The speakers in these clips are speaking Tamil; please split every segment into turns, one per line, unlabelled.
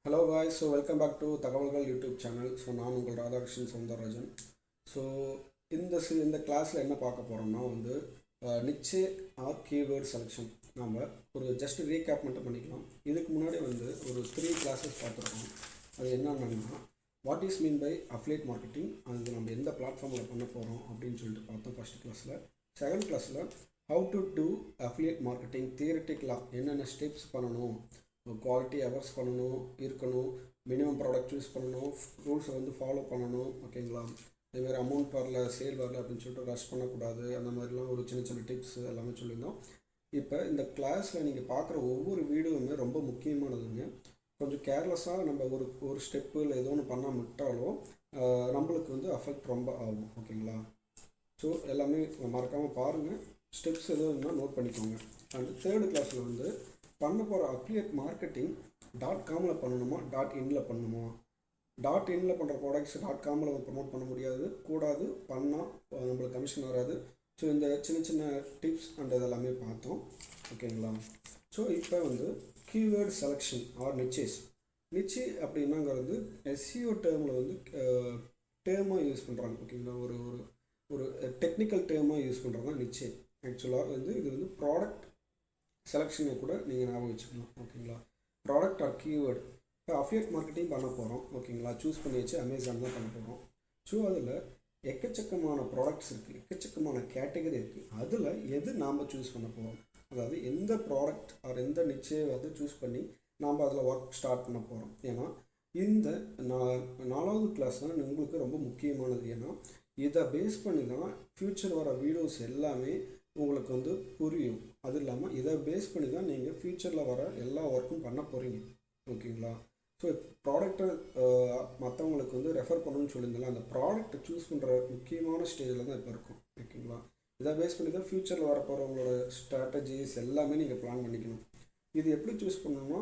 Hello guys, so welcome back to தகவல்கள் யூடியூப் சேனல். ஸோ நான் உங்கள் ராதாகிருஷ்ணன் சௌந்தரராஜன். ஸோ இந்த கிளாஸில் என்ன பார்க்க போகிறோம்னா நிச்சே ஆர் கீவேர்ட் செலெக்ஷன். நம்ம ஒரு ஜஸ்ட் ரீகேப் மட்டும் பண்ணிக்கலாம். இதுக்கு முன்னாடி ஒரு 3 கிளாஸஸ் பார்த்துருக்கோம். அது என்னென்னா what is mean by affiliate marketing, அது நம்ம எந்த பிளாட்ஃபார்மில் பண்ண போகிறோம் அப்படின்னு சொல்லிட்டு பார்த்தோம் ஃபஸ்ட் கிளாஸில். செகண்ட் கிளாஸில் how to do affiliate marketing தியரிட்டிக்கலாக என்னென்ன ஸ்டெப்ஸ் பண்ணணும், குவாலிட்டி ஹவர்ஸ் பண்ணணும் இருக்கணும், மினிமம் ப்ராடக்ட் சூஸ் பண்ணணும், ரூல்ஸை ஃபாலோ பண்ணணும், ஓகேங்களா. இதேமாதிரி அமௌண்ட் வரல, சேல் வரல அப்படின்னு சொல்லிட்டு ரஷ் பண்ணக்கூடாது, அந்த மாதிரிலாம் ஒரு சின்ன சின்ன டிப்ஸ் எல்லாமே சொல்லியிருந்தோம். இப்போ இந்த கிளாஸில் நீங்கள் பார்க்குற ஒவ்வொரு வீடியோவுமே ரொம்ப முக்கியமானதுங்க. கொஞ்சம் கேர்லெஸ்ஸாக நம்ம ஒரு ஸ்டெப்பு இல்லை ஏதோ ஒன்று பண்ணால் விட்டாலும் நம்மளுக்கு அஃபெக்ட் ரொம்ப ஆகும், ஓகேங்களா. ஸோ எல்லாமே மறக்காமல் பாருங்கள், ஸ்டெப்ஸ் எதுவும் நோட் பண்ணிக்கோங்க. அண்ட் தேர்டு கிளாஸில் பண்ண போகிற அஃபிலியேட் மார்க்கெட்டிங் .comல பண்ணணுமா .inல பண்ணணுமா. .inல பண்ணுற ப்ராடக்ட்ஸ் .comல ப்ரமோட் பண்ண முடியாது, கூடாது, பண்ணால் நம்மளுக்கு கமிஷன் வராது. ஸோ இந்த சின்ன சின்ன டிப்ஸ் அண்ட் இதெல்லாமே பார்த்தோம், ஓகேங்களா. ஸோ இப்போ கீவேர்ட் செலெக்ஷன் ஆர் நிச்சேஸ். நிச்சே அப்படின்னாங்கிறது எஸ்சிஓ டேர்மில் டேர்மாக யூஸ் பண்ணுறாங்க, ஓகேங்களா. ஒரு ஒரு டெக்னிக்கல் டேர்மாக யூஸ் பண்ணுறது தான் நிச்சே. ஆக்சுவலாக இது ப்ராடக்ட் செலெக்ஷனை கூட நீங்கள் ஞாபகம் வச்சுக்கலாம், ஓகேங்களா. Product or keyword. இப்போ அஃபிலியேட் மார்க்கெட்டிங் பண்ண போகிறோம், ஓகேங்களா. சூஸ் பண்ணி வச்சு அமேசான் தான் பண்ண போகிறோம். ஸோ அதில் எக்கச்சக்கமான ப்ராடக்ட்ஸ் இருக்குது, எக்கச்சக்கமான கேட்டகரி இருக்குது. அதில் எது நாம் சூஸ் பண்ண போகிறோம், அதாவது எந்த ப்ராடக்ட் ஆர் எந்த நிச்சயம் சூஸ் பண்ணி நாம் அதில் ஒர்க் ஸ்டார்ட் பண்ண போகிறோம். ஏன்னா இந்த 4வது கிளாஸ் தான் உங்களுக்கு ரொம்ப முக்கியமானது. ஏன்னா இதை பேஸ் பண்ணி தான் ஃப்யூச்சர் வர வீடியோஸ் எல்லாமே உங்களுக்கு புரியும். அது இல்லாமல் இதை பேஸ் பண்ணி தான் நீங்கள் ஃப்யூச்சரில் வர எல்லா ஒர்க்கும் பண்ண போகிறீங்க, ஓகேங்களா. ஸோ ப்ராடக்டை மற்றவங்களுக்கு ரெஃபர் பண்ணணும்னு சொல்லியிருந்தாலும் அந்த ப்ராடக்ட்டை சூஸ் பண்ணுற முக்கியமான ஸ்டேஜில் தான் இப்போ இருக்கும், ஓகேங்களா. இதை பேஸ் பண்ணி தான் ஃப்யூச்சரில் வர போகிறவங்களோட ஸ்ட்ராட்டஜிஸ் எல்லாமே நீங்கள் பிளான் பண்ணிக்கணும். இது எப்படி சூஸ் பண்ணணும்னா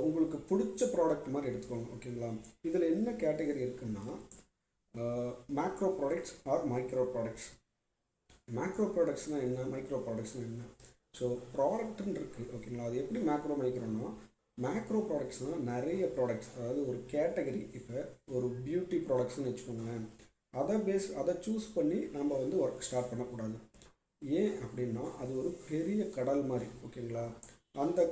உங்களுக்கு பிடிச்ச ப்ராடக்ட் மாதிரி எடுத்துக்கோங்க, ஓகேங்களா. இதில் என்ன கேட்டகரி இருக்குன்னா macro products or micro products. Macro ப்ராடக்ட்ஸ்னால் என்ன, மைக்ரோ ப்ராடக்ட்ஸ்னால் என்ன. ஸோ ப்ராடக்ட்னு இருக்குது, ஓகேங்களா. அது எப்படி மேக்ரோ மைக்ரோனா, மேக்ரோ ப்ராடக்ட்ஸ்னால் நிறைய ப்ராடக்ட்ஸ், அதாவது ஒரு கேட்டகரி. இப்போ ஒரு பியூட்டி ப்ராடக்ட்ஸ்னு வச்சுக்கோங்களேன், அதை சூஸ் பண்ணி நம்ம ஒர்க் ஸ்டார்ட் பண்ணக்கூடாது. ஏன் அப்படின்னா அது ஒரு பெரிய கடல் மாதிரி, ஓகேங்களா. அந்த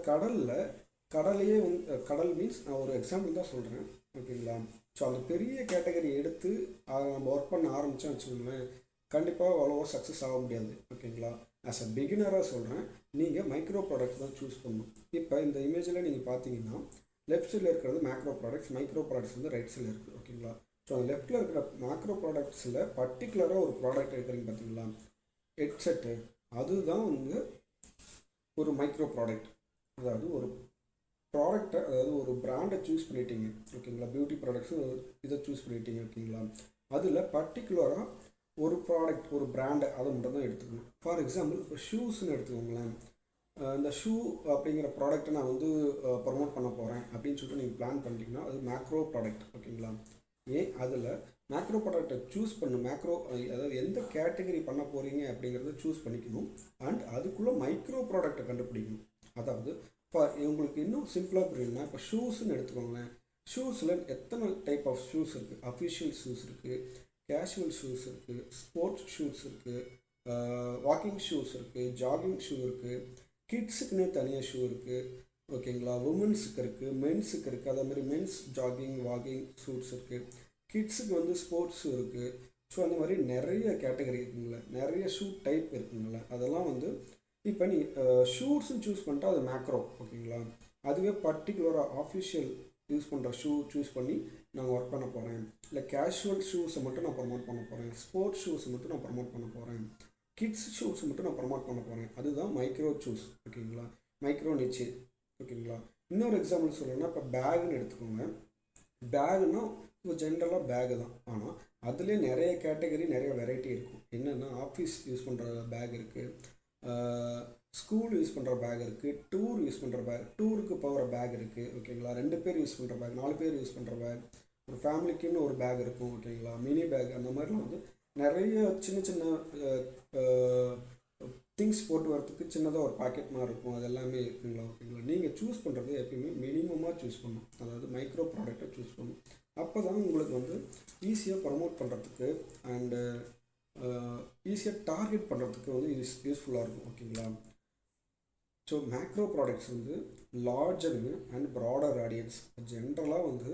கடலையே கடல் மீன்ஸ் நான் ஒரு எக்ஸாம்பிள் தான் சொல்கிறேன், ஓகேங்களா. ஸோ அந்த பெரிய கேட்டகரி எடுத்து அதை நம்ம ஒர்க் பண்ண ஆரம்பித்தோம் வச்சுக்கோங்களேன், கண்டிப்பாக அவ்வளோவா சக்ஸஸ் ஆக முடியாது, ஓகேங்களா. ஆஸ் அ பிகினராக சொல்கிறேன், நீங்கள் மைக்ரோ ப்ராடக்ட் தான் சூஸ் பண்ணணும். இப்போ இந்த இமேஜில் நீங்கள் பார்த்தீங்கன்னா லெஃப்ட் சைடில் இருக்கிறது macro products, micro products right சைடில் இருக்குது, ஓகேங்களா. ஸோ அந்த லெஃப்ட்டில் இருக்கிற மேக்ரோ ப்ராடக்ட்ஸில் பர்டிகுலராக ஒரு ப்ராடக்ட் எடுக்கிறீங்க பார்த்தீங்களா, ஹெட்செட்டு, அதுதான் ஒரு மைக்ரோ ப்ராடக்ட். அதாவது ஒரு ப்ராடக்டை, அதாவது ஒரு பிராண்டை சூஸ் பண்ணிட்டீங்க, ஓகேங்களா. பியூட்டி ப்ராடக்ட்ஸு இதை சூஸ் பண்ணிட்டீங்க, ஓகேங்களா. அதில் பர்டிகுலராக ஒரு ப்ராடக்ட், ஒரு பிராண்டை அதை மட்டும் தான் எடுத்துக்கணும். ஃபார் எக்ஸாம்பிள் இப்போ ஷூஸ்ன்னு எடுத்துக்கோங்களேன். இந்த ஷூ அப்படிங்கிற ப்ராடக்ட்டை நான் ப்ரமோட் பண்ண போகிறேன் அப்படின்னு சொல்லிட்டு நீங்கள் பிளான் பண்ணிட்டீங்கன்னா அது மேக்ரோ ப்ராடக்ட், ஓகேங்களா. ஏன் அதில் மேக்ரோ ப்ராடக்டை சூஸ் பண்ணணும், அதாவது எந்த கேட்டகரி பண்ண போகிறீங்க அப்படிங்கிறத சூஸ் பண்ணிக்கணும். அண்ட் அதுக்குள்ளே மைக்ரோ ப்ராடக்டை கண்டுபிடிக்கணும். அதாவது இப்போ உங்களுக்கு இன்னும் சிம்பிளாக புரியணும்னா, இப்போ ஷூஸ்ன்னு எடுத்துக்கோங்களேன். ஷூஸில் எத்தனை டைப் ஆஃப் ஷூஸ் இருக்குது. அஃபிஷியல் ஷூஸ் இருக்குது, கேஷுவல் ஷூஸ் இருக்குது, ஸ்போர்ட்ஸ் ஷூஸ் இருக்குது, வாக்கிங் ஷூஸ் இருக்குது, ஜாகிங் ஷூ இருக்குது, கிட்ஸுக்குன்னே தனியாக ஷூ இருக்குது, ஓகேங்களா. உமன்ஸுக்கு இருக்குது, மென்ஸுக்கு இருக்குது. அதே மாதிரி மென்ஸ் ஜாகிங் வாக்கிங் ஷூஸ் இருக்குது, கிட்ஸுக்கு ஸ்போர்ட்ஸ் ஷூ இருக்குது. ஸோ அந்த மாதிரி நிறைய கேட்டகரி இருக்குங்களே, நிறைய ஷூ டைப் இருக்குங்களே. அதெல்லாம் இப்போ நீ ஷூஸ்ன்னு சூஸ் பண்ணிட்டா அது மேக்ரோ, ஓகேங்களா. அதுவே பர்டிகுலராக ஆஃபிஷியல் யூஸ் பண்ணுற ஷூ சூஸ் பண்ணி நான் ஒர்க் பண்ண போகிறேன், இல்லை கேஷுவல் ஷூஸை மட்டும் நான் ப்ரமோட் பண்ண போகிறேன், ஸ்போர்ட்ஸ் ஷூஸை மட்டும் நான் ப்ரமோட் பண்ண போகிறேன், கிட்ஸ் ஷூஸ் மட்டும் நான் ப்ரமோட் பண்ண போகிறேன், அதுதான் மைக்ரோ சூஸ், ஓகேங்களா. மைக்ரோ நிச்சு, ஓகேங்களா. இன்னொரு எக்ஸாம்பிள் சொல்லணும்னா இப்போ பேகுன்னு எடுத்துக்கோங்க. பேகுனா இப்போ ஜென்ரலாக பேகு தான், ஆனால் அதுலேயே நிறைய கேட்டகரி, நிறைய வெரைட்டி இருக்கும். என்னென்னா ஆஃபீஸ் யூஸ் பண்ணுற பேக் இருக்குது, ஸ்கூல் யூஸ் பண்ணுற பேக் இருக்குது, டூர் யூஸ் பண்ணுற பேக், டூருக்கு போகிற பேக் இருக்குது, ஓகேங்களா. 2 பேர் யூஸ் பண்ணுற பேக், 4 பேர் யூஸ் பண்ணுற பேக், ஒரு ஃபேமிலிக்குன்னு ஒரு பேக் இருக்கும், ஓகேங்களா. மினி பேக், அந்த மாதிரிலாம் நிறைய சின்ன சின்ன திங்ஸ் போட்டு வரதுக்கு சின்னதாக ஒரு பாக்கெட் மாதிரி இருக்கும், அது எல்லாமே இருக்குங்களா. ஓகேங்களா, நீங்கள் சூஸ் பண்ணுறது எப்பயுமே மினிமமாக சூஸ் பண்ணணும், அதாவது மைக்ரோ ப்ராடக்டை சூஸ் பண்ணணும். அப்போ தான் உங்களுக்கு வந்து ஈஸியாக ப்ரமோட் பண்ணுறதுக்கு அண்டு ஈஸியாக டார்கெட் பண்ணுறதுக்கு வந்து யூஸ்ஃபுல்லாக இருக்கும். ஓகேங்களா, ஸோ மேக்ரோ ப்ராடக்ட்ஸ் வந்து லார்ஜர் அண்ட் ப்ராடர் ஆடியன்ஸ். ஜென்ரலாக வந்து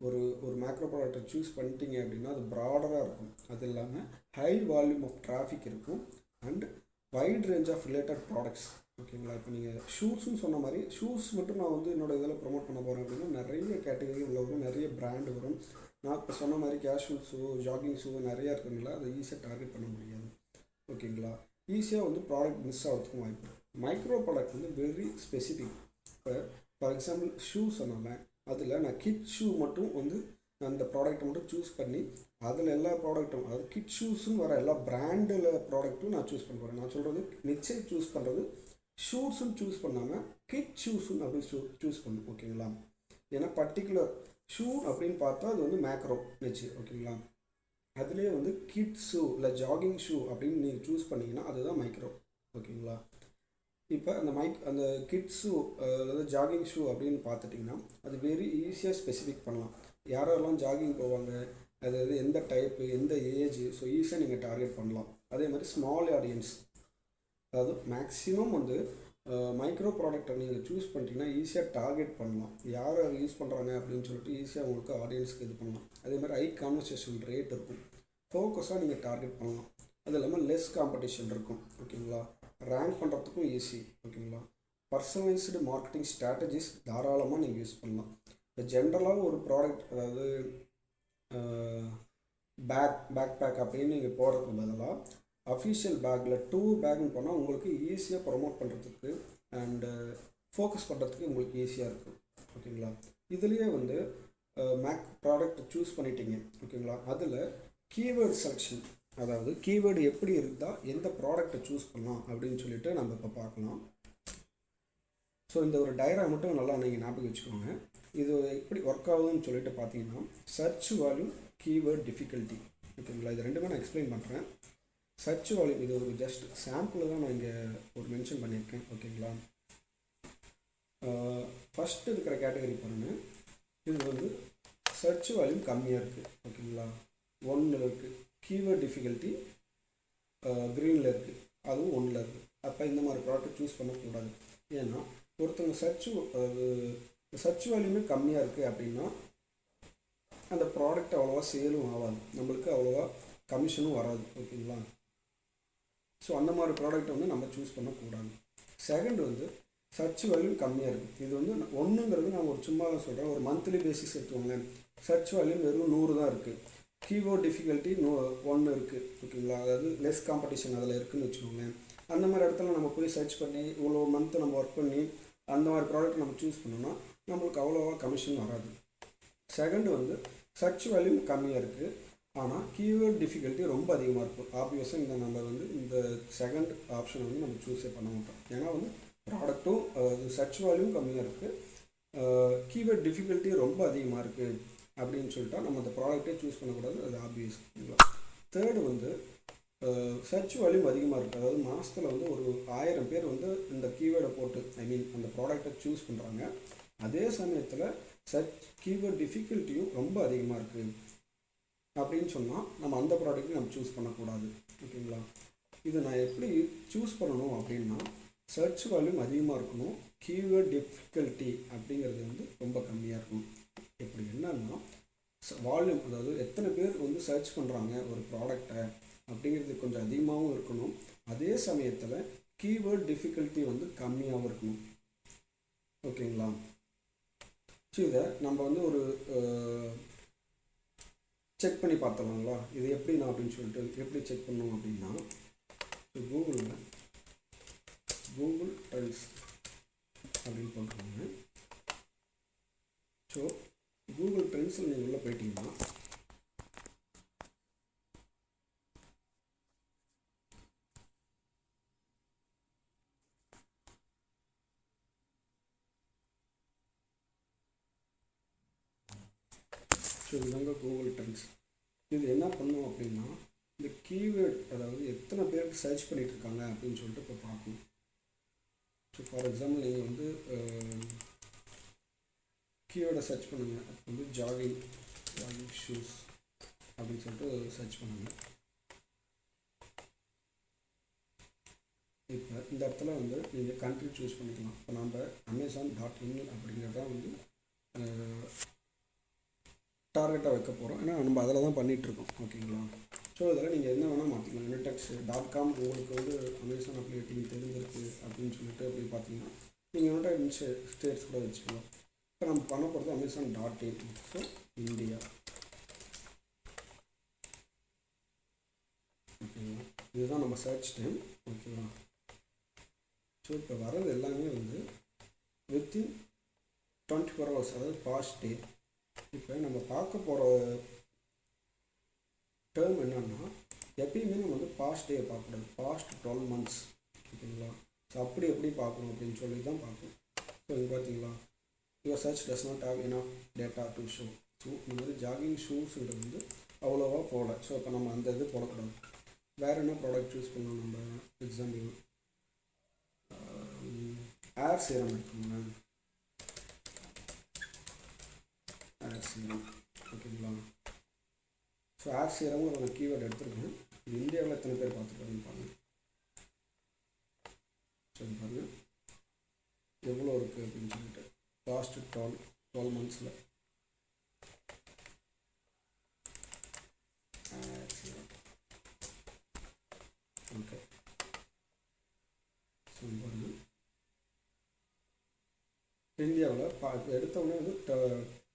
ஒரு மேக்ரோ ப்ராடக்டை சூஸ் பண்ணிட்டீங்க அப்படின்னா அது ப்ராடராக இருக்கும், அது இல்லாமல் ஹை வால்யூம் ஆஃப் டிராஃபிக் இருக்கும் and wide range of related products. ஓகேங்களா, இப்போ நீங்கள் ஷூஸ்ன்னு சொன்ன மாதிரி ஷூஸ் மட்டும் நான் வந்து என்னோடய இதில் ப்ரொமோட் பண்ண போகிறேன் அப்படின்னா நிறைய கேட்டகரி உள்ள வரும், நிறைய பிராண்டு வரும். நான் இப்போ சொன்ன மாதிரி கேஷுவல் ஷூ, ஜாகிங் ஷூ நிறையா இருக்கிறதுனால அதை ஈஸியாக டார்கெட் பண்ண முடியாது. ஓகேங்களா, ஈஸியாக வந்து ப்ராடக்ட் மிஸ் ஆகிறதுக்கும் வாய்ப்பு. மைக்ரோ ப்ராடக்ட் வந்து வெரி ஸ்பெசிஃபிக். இப்போ ஃபார் எக்ஸாம்பிள் ஷூ சொன்னால அதில் நான் கிட் ஷூ மட்டும் வந்து அந்த ப்ராடக்ட்டை மட்டும் சூஸ் பண்ணி அதில் எல்லா ப்ராடக்ட்டும், அதாவது கிட் ஷூஸுன்னு வர எல்லா பிராண்டில் ப்ராடக்ட்டும் நான் சூஸ் பண்ண போகிறேன். நான் சொல்கிறது நிச்சயம் சூஸ் பண்ணுறது ஷூஸுன்னு சூஸ் பண்ணாமல் கிட் ஷூஸுன்னு அப்படி சூஸ் பண்ணணும். ஓகேங்களா, ஏன்னா பர்டிகுலர் ஷூ அப்படின்னு பார்த்தா அது வந்து மேக்ரோ நிச்சயம். ஓகேங்களா, அதுலேயே வந்து கிட் ஷூ இல்லை ஜாகிங் ஷூ அப்படின்னு நீங்கள் சூஸ் பண்ணிங்கன்னா அதுதான் மைக்ரோ. ஓகேங்களா, இப்போ அந்த கிட்ஸ் ஷூ அதாவது ஜாகிங் ஷூ அப்படின்னு பார்த்துட்டிங்கன்னா அது வெரி ஈஸியாக ஸ்பெசிஃபிக் பண்ணலாம். யாரெல்லாம் ஜாகிங் போவாங்க, அதாவது எந்த டைப்பு, எந்த ஏஜ், ஸோ ஈஸியாக நீங்கள் டார்கெட் பண்ணலாம். அதே மாதிரி ஸ்மால் ஆடியன்ஸ், அதாவது மேக்ஸிமம் வந்து மைக்ரோ ப்ராடக்டை நீங்கள் சூஸ் பண்ணிட்டீங்கன்னா ஈஸியாக டார்கெட் பண்ணலாம். யார் அதை யூஸ் பண்ணுறாங்க அப்படின்னு சொல்லிட்டு ஈஸியாக உங்களுக்கு ஆடியன்ஸுக்கு இது பண்ணலாம். அதே மாதிரி ஹை கான்வர்சேஷன் ரேட் இருக்கும், ஃபோக்கஸாக நீங்கள் டார்கெட் பண்ணலாம். அது இல்லாமல் லெஸ் காம்படிஷன் இருக்கும். ஓகேங்களா, ரேங்க் பண்ணுறதுக்கும் ஈஸி. ஓகேங்களா, பர்சனலைஸ்டு மார்க்கெட்டிங் ஸ்ட்ராட்டஜிஸ் தாராளமாக நீங்கள் யூஸ் பண்ணலாம். இப்போ ஜென்ரலாக ஒரு ப்ராடக்ட், அதாவது பேக் பேக் அப்படின்னு நீங்கள் போடுறதுக்கு பதிலாக அஃபிஷியல் பேக்கில் டூர் பேக்னு போனால் உங்களுக்கு ஈஸியாக ப்ரொமோட் பண்ணுறதுக்கு அண்டு ஃபோக்கஸ் பண்ணுறதுக்கு உங்களுக்கு ஈஸியாக இருக்கும். ஓகேங்களா, இதுலேயே வந்து ப்ராடக்ட் சூஸ் பண்ணிட்டீங்க. ஓகேங்களா, அதில் கீவேர்ட் செலெக்ஷன், அதாவது கீவேர்டு எப்படி இருந்தால் எந்த ப்ராடக்டை சூஸ் பண்ணலாம் அப்படின்னு சொல்லிட்டு நம்ம இப்போ பார்க்கலாம். ஸோ இந்த ஒரு டயக்ராம் மட்டும் நல்லா நீங்கள் ஞாபகம் வச்சுக்கோங்க. இது எப்படி ஒர்க் ஆகுதுன்னு சொல்லிட்டு பார்த்தீங்கன்னா சர்ச் வால்யூம், கீவேர்ட் டிஃபிகல்ட்டி. ஓகேங்களா, இது ரெண்டுமே நான் எக்ஸ்பிளைன் பண்ணுறேன். சர்ச் வால்யூம் இது ஒரு ஜஸ்ட் சாம்பிள் தான் நான் இங்கே ஒரு மென்ஷன் பண்ணியிருக்கேன். ஓகேங்களா, ஃபஸ்ட்டு இருக்கிற கேட்டகரி பாருங்கள், இது வந்து சர்ச் வால்யூம் கம்மியாக இருக்குது. ஓகேங்களா, 1 இருக்குது. கீவேர்ட் டிஃபிகல்ட்டி க்ரீனில் இருக்குது, அதுவும் 1 இருக்குது. அப்போ இந்த மாதிரி ப்ராடக்ட் சூஸ் பண்ணக்கூடாது. ஏன்னா ஒருத்தவங்க சர்ச் வேல்யூமே கம்மியாக இருக்குது அப்படின்னா அந்த ப்ராடக்ட் அவ்வளோவா சேலும் ஆகாது, நம்மளுக்கு அவ்வளோவா கமிஷனும் வராது. ஓகேங்களா, ஸோ அந்த மாதிரி ப்ராடக்ட்டை வந்து நம்ம சூஸ் பண்ணக்கூடாது. செகண்ட் வந்து சர்ச் வேல்யூ கம்மியாக இருக்குது. இது வந்து 1ங்கிறது நான் ஒரு சும்மா சொல்கிறேன், ஒரு மந்த்லி பேசிஸ் எடுத்துக்கோங்களேன். சர்ச் வேல்யூ வெறும் 100 தான் இருக்குது. கீவேர்ட் டிஃபிகல்ட்டி 1 இருக்குது. ஓகேங்களா, அதாவது லெஸ் காம்படிஷன் அதில் இருக்குதுன்னு வச்சுக்கோங்களேன். அந்த மாதிரி இடத்துல நம்ம போய் சர்ச் பண்ணி இவ்வளோ மந்த்து நம்ம ஒர்க் பண்ணி அந்த மாதிரி ப்ராடக்ட் நம்ம சூஸ் பண்ணோம்னா நம்மளுக்கு அவ்வளோவா கமிஷன் வராது. செகண்ட் வந்து சர்ச் வேல்யூ கம்மியாக இருக்குது, ஆனால் கீவேர்ட் டிஃபிகல்ட்டி ரொம்ப அதிகமாக இருக்கும். ஆப்வியஸாக நம்ம வந்து இந்த செகண்ட் ஆப்ஷன் வந்து நம்ம சூஸே பண்ண மாட்டோம். ஏன்னா வந்து ப்ராடக்ட்டும் அதாவது சர்ச் வேல்யூவும் கம்மியாக இருக்குது, கீவேர்ட் டிஃபிகல்ட்டி ரொம்ப அதிகமாக இருக்குது அப்படின்னு சொல்லிட்டா நம்ம அந்த ப்ராடக்ட்டே சூஸ் பண்ணக்கூடாது, அது ஆப்வியஸ். தேர்டு வந்து சர்ச் வேல்யூம் அதிகமாக இருக்குது, அதாவது மாதத்தில் வந்து ஒரு 1000 பேர் வந்து இந்த கீவேர்டை போட்டு அந்த ப்ராடக்டை சூஸ் பண்ணுறாங்க. அதே சமயத்தில் சர்ச் கீவேர்ட் டிஃபிகல்ட்டியும் ரொம்ப அதிகமாக இருக்குது அப்படின்னு சொன்னால் நம்ம அந்த ப்ராடக்ட்டை நம்ம சூஸ் பண்ணக்கூடாது. ஓகேங்களா, இது நான் எப்படி சூஸ் பண்ணணும் அப்படின்னா சர்ச் வேல்யூம் அதிகமாக இருக்கணும், கீவேர்ட் டிஃபிகல்ட்டி அப்படிங்கிறது வந்து ரொம்ப கம்மியாக இருக்கணும். இப்படி என்னன்னா வால்யூம், அதாவது எத்தனை பேர் வந்து சர்ச் பண்ணுறாங்க ஒரு ப்ராடக்டை அப்படிங்கிறது கொஞ்சம் அதிகமாகவும் இருக்கணும். அதே சமயத்தில் கீவேர்ட் டிஃபிகல்ட்டி வந்து கம்மியாகவும் இருக்கணும். ஓகேங்களா, ஸோ இதை நம்ம வந்து ஒரு செக் பண்ணி பார்த்துக்கலாங்களா, இது எப்படி நான் அப்படின்னு சொல்லிட்டு எப்படி செக் பண்ணணும் அப்படின்னா கூகுள் ட்ரெண்ட்ஸ் அப்படின்னு போட்டுருவாங்க. ஸோ கூகுள் ட்ரெண்ட்ஸில் நீங்கள் உள்ளே போயிட்டீங்கன்னா ஸோ இதுதாங்க கூகுள் ட்ரெண்ட்ஸ். இது என்ன பண்ணும் அப்படின்னா இந்த கீவேர்டு அதாவது எத்தனை பேருக்கு சர்ச் பண்ணிகிட்டு இருக்காங்க அப்படின்னு சொல்லிட்டு இப்போ பார்க்கணும். ஸோ ஃபார் எக்ஸாம்பிள் நீங்கள் வந்து கீவேர்டை சர்ச் பண்ணுங்கள். அப்போ வந்து ஜாகிங் ஷூஸ் அப்படின்னு சொல்லிட்டு சர்ச் பண்ணுங்கள். இப்போ இந்த இடத்துல வந்து நீங்கள் கண்ட்ரி சூஸ் பண்ணிக்கலாம். இப்போ நம்ம Amazon.in அப்படிங்கிறத வந்து டார்கெட்டாக வைக்க போகிறோம். ஏன்னா நம்ம அதில் தான் பண்ணிகிட்ருக்கோம். ஓகேங்களா? ஸோ இதில் நீங்கள் என்ன வேணால் மாற்றிக்கலாம். யூனிடெக்ஸ்.com உங்களுக்கு வந்து அமேசான் அப்ளிகேட்டிங் தெரிஞ்சிருக்கு அப்படின்னு சொல்லிட்டு அப்படி பார்த்தீங்கன்னா நீங்கள் யுனைடெட் ஸ்டேட்ஸ் கூட வச்சுக்கலாம். இப்போ நம்ம பண்ண போகிறது Amazon.in. So India. ஓகேங்களா? இதுதான் நம்ம சர்ச் டைம். ஓகேவா? ஸோ இப்போ வர்றது எல்லாமே வந்து வித்தின் 24 hours, அதாவது பாஸ்ட் டே. இப்போ நம்ம பார்க்க போகிற டேர்ம் என்னன்னா, எப்பயுமே நம்ம வந்து பாஸ்ட் டே பார்க்கக்கூடாது, பாஸ்ட் 12 months. ஓகேங்களா? ஸோ அப்படி எப்படி பார்க்கணும் அப்படின்னு சொல்லி தான் பார்க்கணும். ஸோ இது பார்த்தீங்களா, your search does not have enough data to show. So இந்த மாதிரி ஜாகிங் ஷூஸுங்கிறது வந்து அவ்வளோவா போகல. ஸோ இப்போ நம்ம அந்த இது போடக்கூடாது. வேறு என்ன ப்ராடக்ட் சூஸ் பண்ணலாம்? நம்ம எக்ஸாம்பிள் ஏர் சீரம் இருக்குங்க. ஏர் சீரம். ஓகேங்களா? ஸோ ஏர் சீரம்ங்கிற ஒரு கீவேர்டு எடுத்துருக்கேன். இது இந்தியாவில் எத்தனை பேர் பார்த்துருக்காங்கன்னு பாருங்கள். சரி பாருங்கள் எவ்வளோ இருக்குது அப்படின்னு சொல்லிட்டு லாஸ்ட் 12 months. ஏர் சீரம். ஓகே. ஸோ பாருங்கள் இந்தியாவில் எடுத்தோடனே வந்து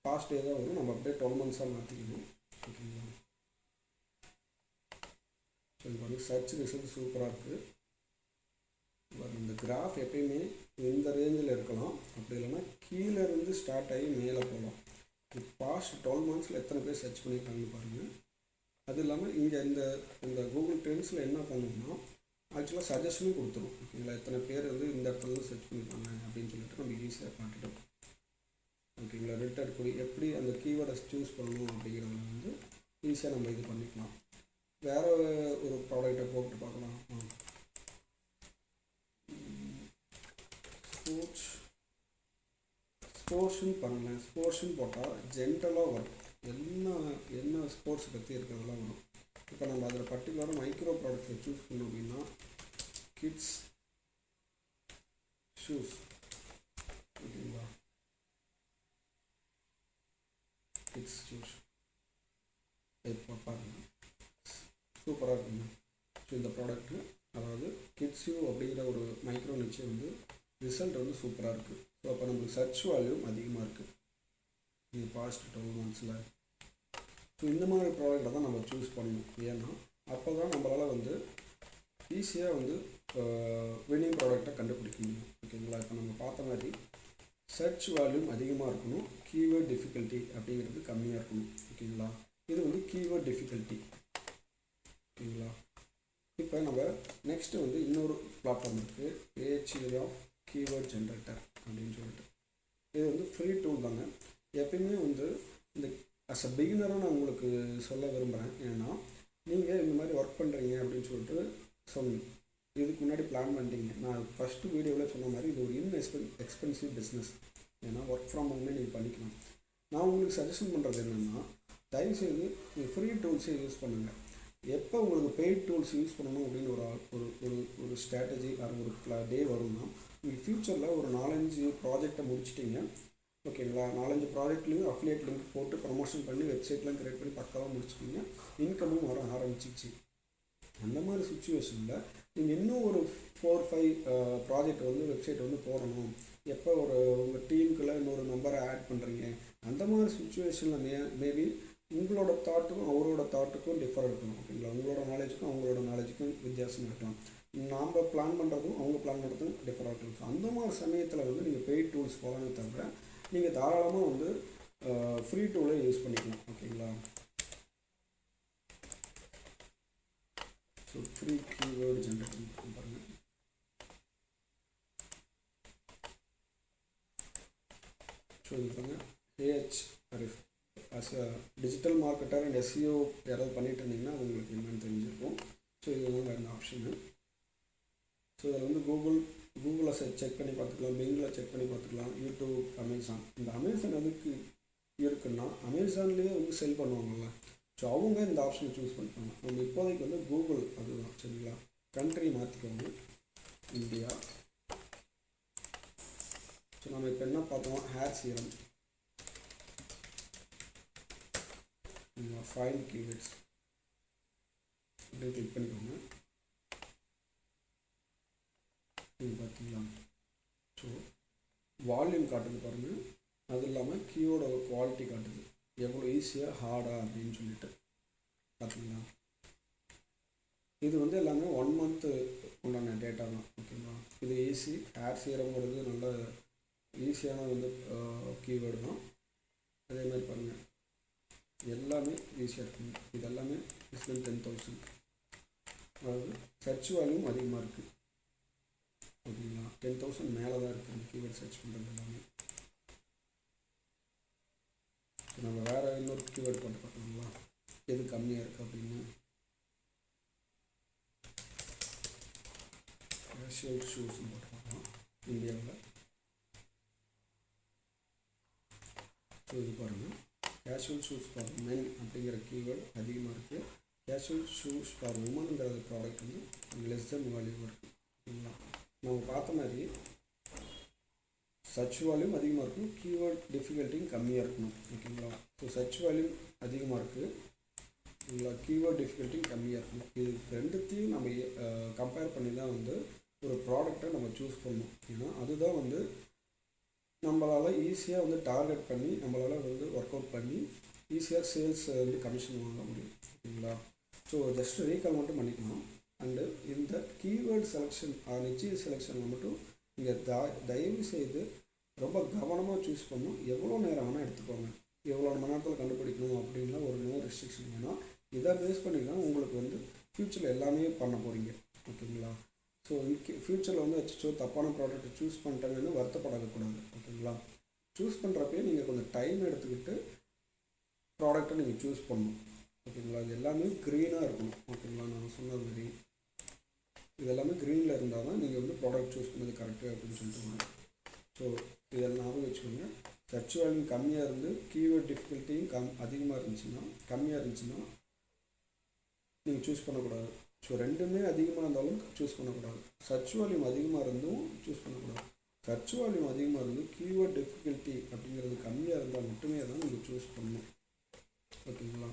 பாஸ்ட் டே தான் வரும். நம்ம அப்படியே 12 months மாற்றிக்கணும். ஓகேங்களா? சரி பாருங்கள் சர்ச் ரிசல்ட் சூப்பராக இருக்குது. இந்த கிராஃப் எப்பயுமே இந்த ரேஞ்சில் இருக்கலாம். அப்படி இல்லைன்னா கீழே இருந்து ஸ்டார்ட் ஆகி மேலே போகலாம். பாஸ்ட் 12 months எத்தனை பேர் சர்ச் பண்ணியிருக்காங்கன்னு பாருங்கள். அது இல்லாமல் இங்கே இந்த கூகுள் ட்ரெண்ட்ஸில் என்ன பண்ணணும்னா ஆக்சுவலாக சஜஷனும் கொடுத்துரும். ஓகேங்களா? எத்தனை பேர் வந்து இந்த இடத்துல சர்ச் பண்ணியிருக்காங்க அப்படின்னு சொல்லிட்டு நம்ம ஈஸியாக பார்த்துட்டோம். ஓகேங்களா? ரிட்டர்ட் போய் எப்படி அந்த கீவேர்டை சூஸ் பண்ணணும் அப்படிங்கிறத வந்து ஈஸியாக நம்ம இது பண்ணிக்கலாம். வேறு ஒரு ப்ராடக்டை போட்டு பார்க்கலாம். ஸ்போர்ட்ஸ்ன்னு பண்ணலாம். ஸ்போர்ட்ஸ்ன்னு போட்டால் ஜென்ரலாக வரும். என்ன ஸ்போர்ட்ஸ் பற்றி இருக்கிறதெல்லாம் வரும். இப்போ நம்ம அதில் பர்டிகுலராக மைக்ரோ ப்ராடக்ட்ஸை சூஸ் பண்ணோம் அப்படின்னா கிட்ஸ் ஷூஸ். ஓகேங்களா? கிட்ஸ் ஷூஸ் இப்போ பாருங்கள் சூப்பராக இருக்குங்க. ஸோ இந்த ப்ராடக்ட்டு அதாவது கிட்ஸ் ஷூ அப்படிங்கிற ஒரு மைக்ரோ நிச்சை வந்து ரிசல்ட் வந்து சூப்பராக இருக்குது. ஸோ அப்போ நம்மளுக்கு சர்ச் வேல்யூம் அதிகமாக இருக்குது இது பாஸ்ட் 12 months. ஸோ இந்த மாதிரி ப்ராடக்டை தான் நம்ம சூஸ் பண்ணணும். ஏன்னா அப்போ தான் நம்மளால் வந்து ஈஸியாக வந்து வின்னிங் ப்ராடக்டை கண்டுபிடிக்க முடியும். ஓகேங்களா? இப்போ நம்ம பார்த்த மாதிரி சர்ச் வேல்யூம் அதிகமாக இருக்கணும், கீவேர்ட் டிஃபிகல்ட்டி அப்படிங்கிறது கம்மியாக இருக்கணும். ஓகேங்களா? இது வந்து கீவேர்ட் டிஃபிகல்ட்டி. ஓகேங்களா? இப்போ நம்ம நெக்ஸ்ட்டு வந்து இன்னொரு பிளாட்ஃபார்ம் இருக்குது, ஏஹெச்ஏ ஆஃப் கீவேர்ட் ஜென்ரேட்டர் அப்படின்னு சொல்லிட்டு. இது வந்து ஃப்ரீ டூல் தாங்க. எப்பயுமே வந்து இந்த அஸ் அ பிகினராக நான் உங்களுக்கு சொல்ல விரும்புகிறேன். ஏன்னா நீங்கள் இந்த மாதிரி ஒர்க் பண்ணுறீங்க அப்படின்னு சொல்லிட்டு சொன்னேன். இதுக்கு முன்னாடி பிளான் பண்ணிட்டீங்க. நான் ஃபஸ்ட்டு வீடியோவில் சொன்ன மாதிரி இது ஒரு எக்ஸ்பென்சிவ் பிஸ்னஸ். ஏன்னா ஒர்க் ஃப்ரம் ஹோமே நீங்கள் பண்ணிக்கலாம். நான் உங்களுக்கு சஜஷன் பண்ணுறது என்னென்னா, தயவுசெய்து நீங்கள் ஃப்ரீ டூல்ஸே யூஸ் பண்ணுங்கள். எப்போ உங்களுக்கு பெய்ட் டூல்ஸ் யூஸ் பண்ணணும் அப்படின்னு ஒரு ஸ்ட்ராட்டஜி ஒரு டே வரும்னா, நீங்கள் ஃப்யூச்சரில் ஒரு 4-5 ப்ராஜெக்டை முடிச்சிட்டிங்க. ஓகேங்களா? 4-5 ப்ராஜெக்ட்லேயும் அஃபிலியேட் லிங்க் போட்டு ப்ரமோஷன் பண்ணி வெப்சைட்லாம் கிரியேட் பண்ணி பக்காவாக முடிச்சிட்டிங்க. இன்கமும் வர ஆரம்பிச்சிச்சு. அந்த மாதிரி சுச்சுவேஷனில் நீங்கள் இன்னும் ஒரு 4-5 ப்ராஜெக்ட் வந்து வெப்சைட் வந்து போடணும். எப்போ உங்கள் டீமுக்குள்ளே இன்னொரு நம்பரை ஆட் பண்ணுறீங்க, அந்த மாதிரி சுச்சுவேஷனில் மேபி உங்களோட தாட்டுக்கும் அவரோட தாட்டுக்கும் டிஃபர் இருக்கணும். ஓகேங்களா? உங்களோட நாலேஜுக்கும் அவங்களோட நாலேஜுக்கும் வித்தியாசம் இருக்கலாம். நாம் பிளான் பண்ணுறதும் அவங்க பிளான் பண்ணுறதும் டிஃபராக இருக்கும். ஸோ அந்த மாதிரி சமயத்தில் வந்து நீங்கள் பெய்ட் டூல்ஸ் போகலாமே தவிர நீங்கள் தாராளமாக வந்து ஃப்ரீ டூலே யூஸ் பண்ணிக்கலாம். ஓகேங்களா? ஸோ ஃப்ரீ கீவேர்டு ஜென்ரேட்டிங் பாருங்கள். ஸோ இது பாருங்கள் ஏஹெச்ஆர்எஃப் as a digital marketer and SEO யாராவது பண்ணிட்டு இருந்தீங்கன்னா அது உங்களுக்கு என்னென்னு தெரிஞ்சிருக்கும். ஸோ இது வந்து வேறு ஆப்ஷனு. ஸோ இதில் வந்து கூகுளில் செக் பண்ணி பார்த்துக்கலாம், பிங்கில் செக் பண்ணி பார்த்துக்கலாம், யூடியூப், அமேசான். இந்த அமேசான் எதுக்கு இருக்குன்னா அமேசான்லேயே வந்து செல் பண்ணுவாங்கள்ல, ஸோ அவங்க இந்த ஆப்ஷனை சூஸ் பண்ணிப்பாங்க. நம்ம இப்போதைக்கு வந்து கூகுள் அதுதான். சரிங்களா, கண்ட்ரி மாற்றிக்கோங்க, இந்தியா. ஸோ நம்ம இப்போ என்ன பார்த்தோம், ஹேர் சீரம், ஃபைண்ட் கீவேர்ட்ஸ் அப்படியே கிளிக் பண்ணிக்கோங்க. இது பார்த்தீங்களா, ஸோ வால்யூம் காட்டுது பாருங்கள். அது இல்லாமல் கீயோட குவாலிட்டி காட்டுது, எவ்வளோ ஈஸியாக ஹார்டா அப்படின்னு சொல்லிட்டு பார்த்தீங்களா. இது வந்து எல்லாமே 1 மந்த்து உண்டான டேட்டா தான். ஓகேங்களா, இது ஈஸி. ஹேர் சீரம்ங்கிறது நல்ல ஈஸியான வந்து கீவேர்டு தான். அதே மாதிரி பாருங்கள், எல்லாமே ஈஸியாக இருக்குங்க. இது எல்லாமே இஸ்லாம் 10,000, அதாவது சர்ச் வேல்யூம் அதிகமாக இருக்குது. ஓகேங்களா, 10,000 மேலே தான் இருக்குது அந்த கீவேர்ட் சர்ச் பண்ணுறது எல்லாமே. நம்ம வேறு இன்னொரு கீவேர்டு போட்டு பார்க்கலாங்களா, எது கம்மியாக இருக்குது அப்படின்னு. கேஷுவல் ஷூஸ்ன்னு போட்டு பார்க்கலாம் இந்தியாவில். ஸோ இது பாருங்கள், கேஷுவல் ஷூஸ் ஃபார் மென் அப்படிங்கிற கீவேர்டு அதிகமாக இருக்குது. கேஷுவல் ஷூஸ் ஃபார் உமனுங்கிற ப்ராடக்ட் வந்து லெஸ் தென் வேல்யூவாக இருக்குது. ஓகேங்களா, நம்ம பார்த்த மாதிரி சர்ச் வால்யூம் அதிகமாக இருக்கும், கீவேர்ட் டிஃபிகல்ட்டியும் கம்மியாக இருக்கணும். ஓகேங்களா, ஸோ சர்ச் வால்யூம் அதிகமாக இருக்குது, இல்லை கீவேர்ட் டிஃபிகல்ட்டியும் கம்மியாக இருக்கணும். இது ரெண்டுத்தையும் நம்ம கம்பேர் பண்ணி தான் வந்து ஒரு ப்ராடக்டை நம்ம சூஸ் பண்ணணும். ஏன்னா அதுதான் வந்து நம்மளால் ஈஸியாக வந்து டார்கெட் பண்ணி நம்மளால் வந்து ஒர்க் அவுட் பண்ணி ஈஸியாக சேல்ஸ் வந்து கமிஷன் வாங்க முடியும். ஓகேங்களா, ஸோ ஜஸ்ட் ரீகால் மட்டும் பண்ணிக்கலாம். அண்டு இந்த கீவேர்ட் செலெக்ஷன் நிச்சய செலெக்ஷனில் மட்டும் நீங்கள் தயவு செய்து ரொம்ப கவனமாக சூஸ் பண்ணணும். எவ்வளோ நேரம் வேணால் எடுத்துக்கோங்க, எவ்வளோ மணி நேரத்தில் கண்டுபிடிக்கணும் அப்படின்லாம் ஒரு நோ ரெஸ்ட்ரிக்ஷன். ஏன்னா இதை பேஸ் பண்ணி தான் உங்களுக்கு வந்து ஃப்யூச்சரில் எல்லாமே பண்ண போகிறீங்க. ஓகேங்களா, ஸோ ஃப்யூச்சரில் வந்து அச்சோ தப்பான ப்ராடக்ட்டை சூஸ் பண்ணிட்டேன்னு வருத்தப்படக்கூடாது. ஓகேங்களா, சூஸ் பண்ணுறப்பே நீங்கள் கொஞ்சம் டைம் எடுத்துக்கிட்டு ப்ராடக்டை நீங்கள் சூஸ் பண்ணணும். ஓகேங்களா, இது எல்லாமே க்ரீனாக இருக்கணும். ஓகேங்களா, நான் சொன்னது மாதிரி இது எல்லாமே க்ரீனில் இருந்தால் தான் நீங்கள் வந்து ப்ராடக்ட் சூஸ் பண்ணது கரெக்டு அப்படின்னு சொல்லிட்டு. ஸோ இதெல்லாம் ஞாபகம் வச்சுக்கோங்க. சர்ச் வேல்யூ கம்மியாக இருந்து கீவேர்ட் டிஃபிகல்ட்டியும் அதிகமாக இருந்துச்சுன்னா நீங்கள் சூஸ் பண்ணக்கூடாது. ஸோ ரெண்டுமே அதிகமாக இருந்தாலும் சூஸ் பண்ணக்கூடாது. சர்ச் வால்யூம் அதிகமாக இருந்தும் சூஸ் பண்ணக்கூடாது. சர்ச் வால்யூம் அதிகமாக இருந்து கீவேர்ட் டிஃபிகல்ட்டி அப்படிங்கிறது கம்மியாக இருந்தால் மட்டுமே தான் நீங்கள் சூஸ் பண்ணணும். ஓகேங்களா,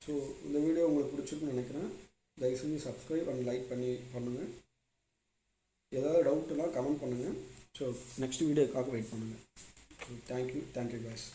ஸோ இந்த வீடியோ உங்களுக்கு பிடிச்சிருக்குன்னு நினைக்கிறேன். தயவு செஞ்சு சப்ஸ்கிரைப் அண்ட் லைக் பண்ணுங்கள். ஏதாவது டவுட்லாம் கமெண்ட் பண்ணுங்கள். ஸோ நெக்ஸ்ட் வீடியோக்காக வெயிட் பண்ணுங்கள். Thank you guys.